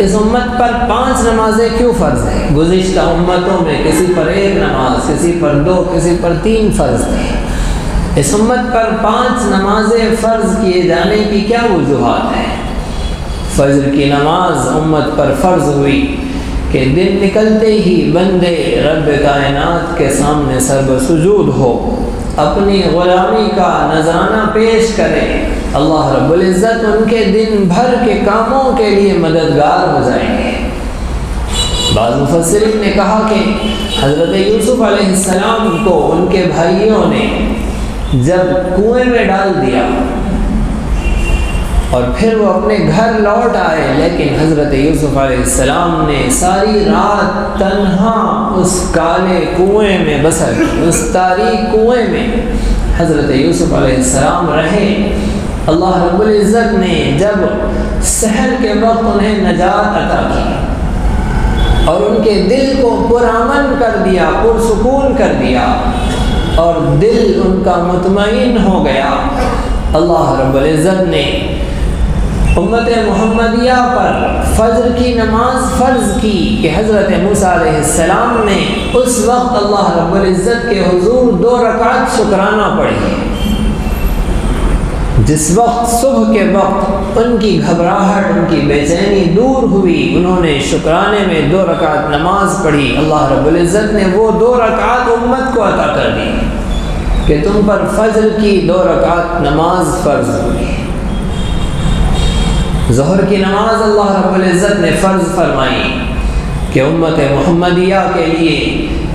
اس امت پر 5 نمازیں کیوں فرض ہیں؟ گزشتہ امتوں میں کسی پر 1 نماز، کسی پر 2، کسی پر 3 فرض تھی۔ اس امت پر 5 نمازیں فرض کیے جانے کی کیا وجوہات ہیں؟ فجر کی نماز امت پر فرض ہوئی کہ دن نکلتے ہی بندے رب کائنات کے سامنے سجود ہو، اپنی غلامی کا نذرانہ پیش کرے، اللہ رب العزت ان کے دن بھر کے کاموں کے لیے مددگار ہو جائیں گے۔ بعض مفسرین نے کہا کہ حضرت یوسف علیہ السلام کو ان کے بھائیوں نے جب کنویں میں ڈال دیا اور پھر وہ اپنے گھر لوٹ آئے، لیکن حضرت یوسف علیہ السلام نے ساری رات تنہا اس کالے کنویں میں بسر کی، اس تاریک کنویں میں حضرت یوسف علیہ السلام رہے۔ اللہ رب العزت نے جب سحر کے وقت انہیں نجات عطا کی اور ان کے دل کو پرامن کر دیا، پرسکون کر دیا اور دل ان کا مطمئن ہو گیا، اللہ رب العزت نے امت محمدیہ پر فجر کی نماز فرض کی کہ حضرت موسیٰ علیہ السلام نے اس وقت اللہ رب العزت کے حضور 2 رکعت شکرانہ پڑھی۔ جس وقت صبح کے وقت ان کی گھبراہٹ، ان کی بے چینی دور ہوئی، انہوں نے شکرانے میں 2 رکعت نماز پڑھی، اللہ رب العزت نے وہ 2 رکعت امت کو عطا کر دی کہ تم پر فجر کی 2 رکعت نماز فرض ہوئی۔ ظہر کی نماز اللہ رب العزت نے فرض فرمائی کہ امت محمدیہ کے لیے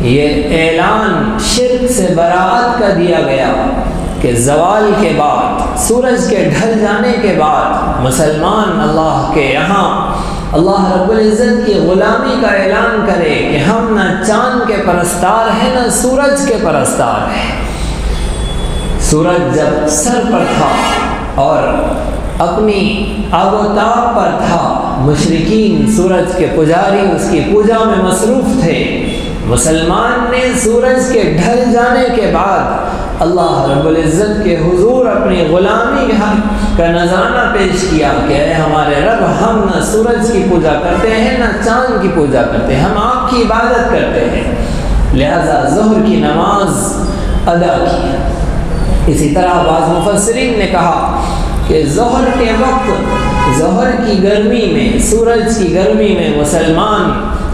یہ اعلان شرک سے براءت کا دیا گیا کہ زوال کے بعد، سورج کے ڈھل جانے کے بعد مسلمان اللہ کے یہاں اللہ رب العزت کی غلامی کا اعلان کرے کہ ہم نہ چاند کے پرستار ہیں نہ سورج کے پرستار ہیں۔ سورج جب سر پر تھا اور اپنی آب و تاب پر تھا، مشرکین سورج کے پجاری اس کی پوجا میں مصروف تھے۔ مسلمان نے سورج کے ڈھل جانے کے بعد اللہ رب العزت کے حضور اپنی غلامی کا نذرانہ پیش کیا کہ اے ہمارے رب، ہم نہ سورج کی پوجا کرتے ہیں نہ چاند کی پوجا کرتے ہیں، ہم آپ کی عبادت کرتے ہیں، لہذا ظہر کی نماز ادا کی۔ اسی طرح بعض مفسرین نے کہا کہ ظہر کے وقت، ظہر کی گرمی میں، سورج کی گرمی میں مسلمان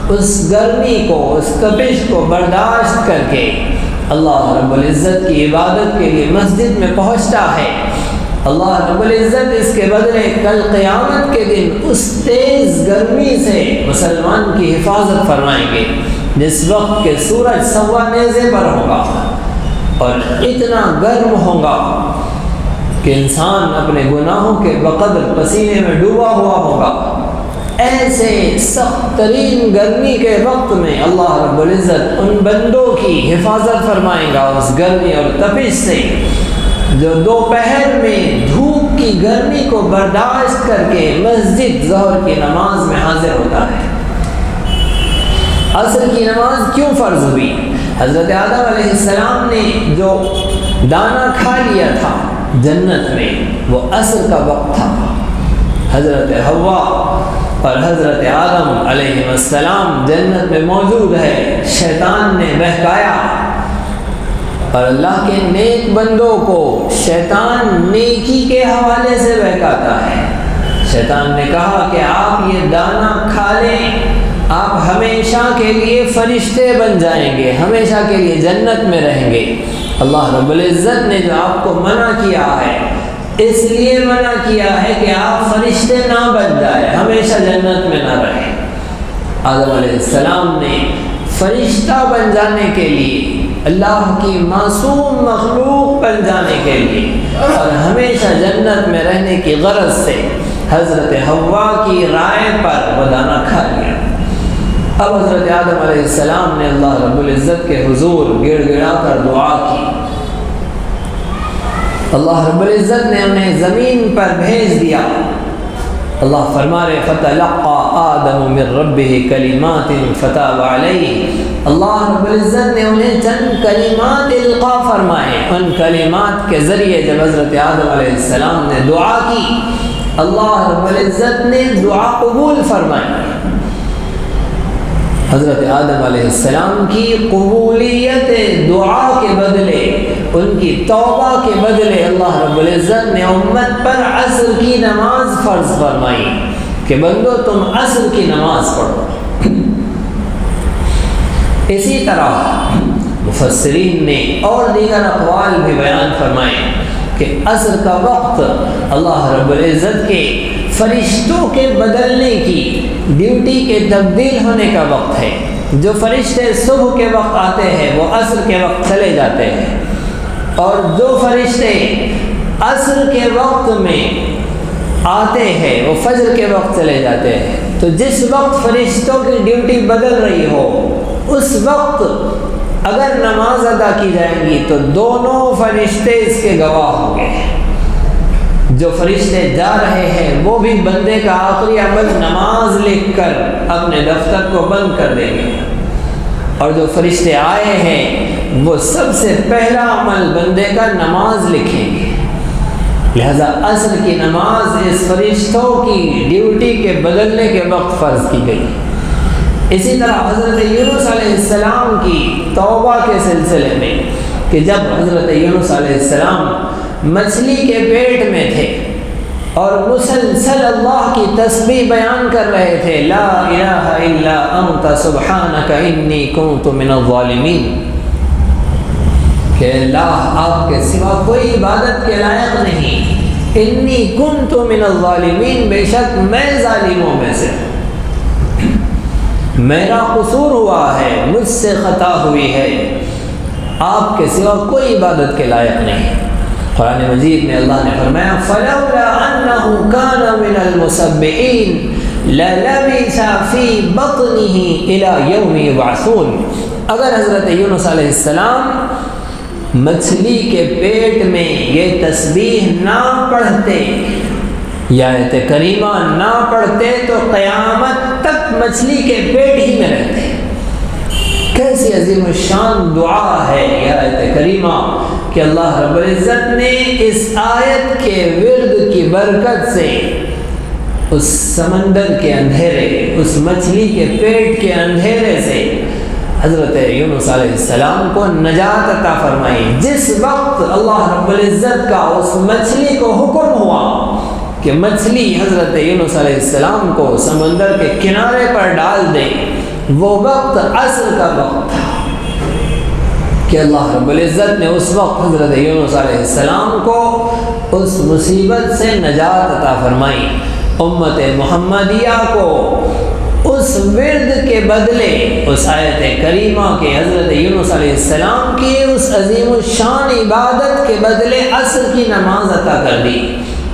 اس گرمی کو، اس تپش کو برداشت کر کے اللہ رب العزت کی عبادت کے لیے مسجد میں پہنچتا ہے۔ اللہ رب العزت اس کے بدلے کل قیامت کے دن اس تیز گرمی سے مسلمان کی حفاظت فرمائیں گے جس وقت کہ سورج سوا نیزے پر ہوگا اور اتنا گرم ہوگا کہ انسان اپنے گناہوں کے بقدر پسینے میں ڈوبا ہوا ہوگا۔ ایسے سخت ترین گرمی کے وقت میں اللہ رب العزت ان بندوں کی حفاظت فرمائے گا اس گرمی اور تپش سے جو دوپہر میں دھوپ کی گرمی کو برداشت کر کے مسجد ظہر کی نماز میں حاضر ہوتا ہے۔ عصر کی نماز کیوں فرض ہوئی؟ حضرت آدم علیہ السلام نے جو دانہ کھا لیا تھا جنت میں، وہ عصر کا وقت تھا۔ حضرت حوا اور حضرت آدم علیہ السلام جنت میں موجود ہے، شیطان نے بہکایا اور اللہ کے نیک بندوں کو شیطان نیکی کے حوالے سے بہکاتا ہے۔ شیطان نے کہا کہ آپ یہ دانہ کھا لیں، آپ ہمیشہ کے لیے فرشتے بن جائیں گے، ہمیشہ کے لیے جنت میں رہیں گے۔ اللہ رب العزت نے جو آپ کو منع کیا ہے، اس لیے منع کیا ہے کہ آپ فرشتے نہ بن جائیں، ہمیشہ جنت میں نہ رہیں۔ آدم علیہ السلام نے فرشتہ بن جانے کے لیے، اللہ کی معصوم مخلوق بن جانے کے لیے اور ہمیشہ جنت میں رہنے کی غرض سے حضرت حوا کی رائے پر وہ دانہ کھا لیا۔ اب حضرت آدم علیہ السلام نے اللہ رب العزت کے حضور گڑ گڑا کر دعا کی۔ اللہ رب العزت نے انہیں زمین پر بھیج دیا۔ اللہ فرما رہے فَتَلَقَّى آدَمُ مِن رَبِّهِ كَلِمَاتٍ فَتَابَ عَلَيْهِ۔ اللہ رب العزت نے انہیں چند کلمات القاء فرمائے، ان کلمات کے ذریعے جب حضرت آدم علیہ السلام نے دعا کی، اللہ رب العزت نے دعا قبول فرمائی۔ حضرت آدم علیہ السلام کی قبولیت دعا کے بدلے، ان کی توبہ کے بدلے اللہ رب العزت نے امت پر عصر کی نماز فرض فرمائی کہ بندو تم عصر کی نماز پڑھو۔ اسی طرح مفسرین نے اور دیگر اقوال بھی بیان فرمائے کہ عصر کا وقت اللہ رب العزت کے فرشتوں کے بدلنے کی، ڈیوٹی کے تبدیل ہونے کا وقت ہے۔ جو فرشتے صبح کے وقت آتے ہیں وہ عصر کے وقت چلے جاتے ہیں، اور جو فرشتے عصر کے وقت میں آتے ہیں وہ فجر کے وقت چلے جاتے ہیں۔ تو جس وقت فرشتوں کی ڈیوٹی بدل رہی ہو اس وقت اگر نماز ادا کی جائے گی تو دونوں فرشتے اس کے گواہ ہوں گے۔ جو فرشتے جا رہے ہیں وہ بھی بندے کا آخری عمل نماز لکھ کر اپنے دفتر کو بند کر دیں گے، اور جو فرشتے آئے ہیں وہ سب سے پہلا عمل بندے کا نماز لکھیں گے۔ لہذا عصر کی نماز اس فرشتوں کی ڈیوٹی کے بدلنے کے وقت فرض کی گئی۔ اسی طرح حضرت یونس علیہ السلام کی توبہ کے سلسلے میں کہ جب حضرت یونس علیہ السلام مچھلی کے پیٹ میں تھے اور مسلسل اللہ کی تسبیح بیان کر رہے تھے، لا الہ الا انت سبحانک انی کنت من الظالمین، کہ اللہ آپ کے سوا کوئی عبادت کے لائق نہیں، انی کنت من الظالمین، بے شک میں ظالموں میں سے، میرا قصور ہوا ہے، مجھ سے خطا ہوئی ہے، آپ کے سوا کوئی عبادت کے لائق نہیں۔ قرآن مجید میں اللہ نے فرمایا فَلَوْلَا أَنَّهُ كَانَ مِنَ الْمُسَبِّحِينَ لَلَبِثَ فِي بَطْنِهِ إِلَى يَوْمِ يُبْعَثُونَ، اگر حضرت یونس علیہ السلام مچھلی کے پیٹ میں یہ تسبیح نہ پڑھتے یا آیت کریمہ نہ پڑھتے تو قیامت تک مچھلی کے پیٹ ہی میں رہتے۔ کیسی عظیم الشان دعا ہے یہ آیت کریمہ کہ اللہ رب العزت نے اس آیت کے ورد کی برکت سے اس سمندر کے اندھیرے، اس مچھلی کے پیٹ کے اندھیرے سے حضرت یونس علیہ السلام کو نجات عطا فرمائی۔ جس وقت اللہ رب العزت کا اس مچھلی کو حکم ہوا کہ مچھلی حضرت یونس علیہ السلام کو سمندر کے کنارے پر ڈال دے، وہ وقت عصر کا وقت تھا کہ اللہ رب العزت نے اس وقت حضرت یونس علیہ السلام کو اس مصیبت سے نجات عطا فرمائی۔ امت محمدیہ کو اس ورد کے بدلے، اس آیت کریمہ کے حضرت یونس علیہ السلام کی اس عظیم الشان عبادت کے بدلے عصر کی نماز عطا کر دی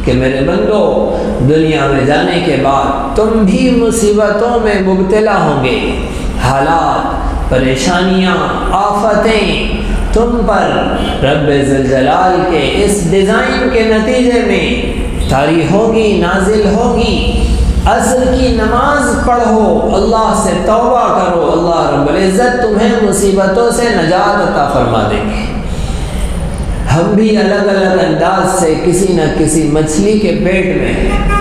کہ میرے بندو دنیا میں جانے کے بعد تم بھی مصیبتوں میں مبتلا ہوں گے، حالات، پریشانیاں، آفتیں تم پر رب ذوالجلال کے اس ڈیزائن کے نتیجے میں طاری ہوگی، نازل ہوگی۔ عصر کی نماز پڑھو، اللہ سے توبہ کرو، اللہ رب العزت تمہیں مصیبتوں سے نجات عطا فرما دیں گے۔ ہم بھی الگ الگ انداز سے کسی نہ کسی مچھلی کے پیٹ میں ہیں،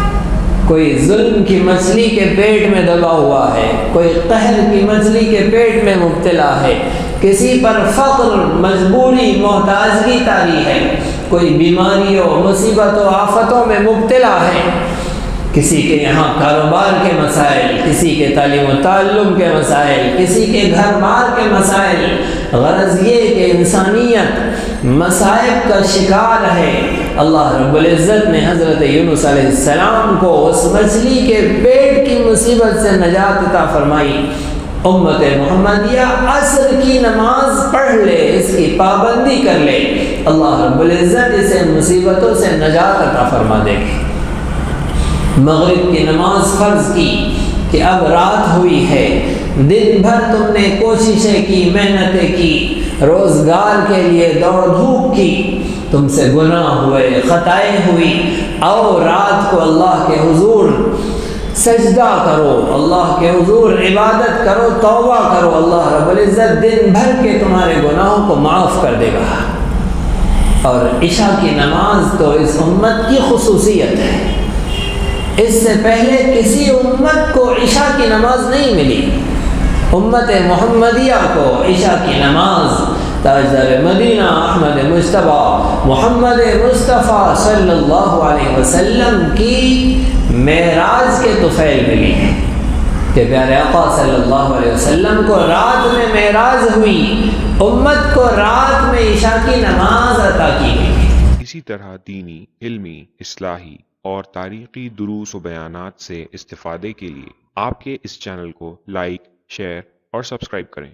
کوئی ظلم کی مچھلی کے پیٹ میں دبا ہوا ہے، کوئی قہر کی مچھلی کے پیٹ میں مبتلا ہے، کسی پر فقر، مجبوری، محتاجگی طاری ہے، کوئی بیماریوں، مصیبتوں، آفتوں میں مبتلا ہے، کسی کے یہاں کاروبار کے مسائل، کسی کے تعلیم و تعلم کے مسائل، کسی کے گھر بار کے مسائل۔ غرض یہ کہ انسانیت مصائب کا شکار ہے۔ اللہ رب العزت نے حضرت یونس علیہ السلام کو اس مچھلی کے پیٹ کی مصیبت سے نجات عطا فرمائی۔ امت محمدیہ عصر کی نماز پڑھ لے، اس کی پابندی کر لے، اللہ رب العزت اسے مصیبتوں سے نجات عطا فرما دے گی۔ مغرب کی نماز فرض کی کہ اب رات ہوئی ہے، دن بھر تم نے کوششیں کی، محنتیں کی، روزگار کے لیے دوڑ دھوپ کی، تم سے گناہ ہوئے، خطائیں ہوئی، اور رات کو اللہ کے حضور سجدہ کرو، اللہ کے حضور عبادت کرو، توبہ کرو، اللہ رب العزت دن بھر کے تمہارے گناہوں کو معاف کر دے گا۔ اور عشاء کی نماز تو اس امت کی خصوصیت ہے، اس سے پہلے کسی امت کو عشاء کی نماز نہیں ملی۔ امت محمدیہ کو عشاء کی نماز تاجدار مدینہ احمد مصطفیٰ محمد مصطفیٰ صلی اللہ علیہ وسلم کی معراج کے طفیل ملی ہے کہ پیارے آقا صلی اللہ علیہ وسلم کو رات میں معراج ہوئی، امت کو رات میں عشاء کی نماز عطا کی گئی۔ اسی طرح دینی، علمی، اصلاحی اور تاریخی دروس و بیانات سے استفادے کے لیے آپ کے اس چینل کو لائک، شیئر اور سبسکرائب کریں۔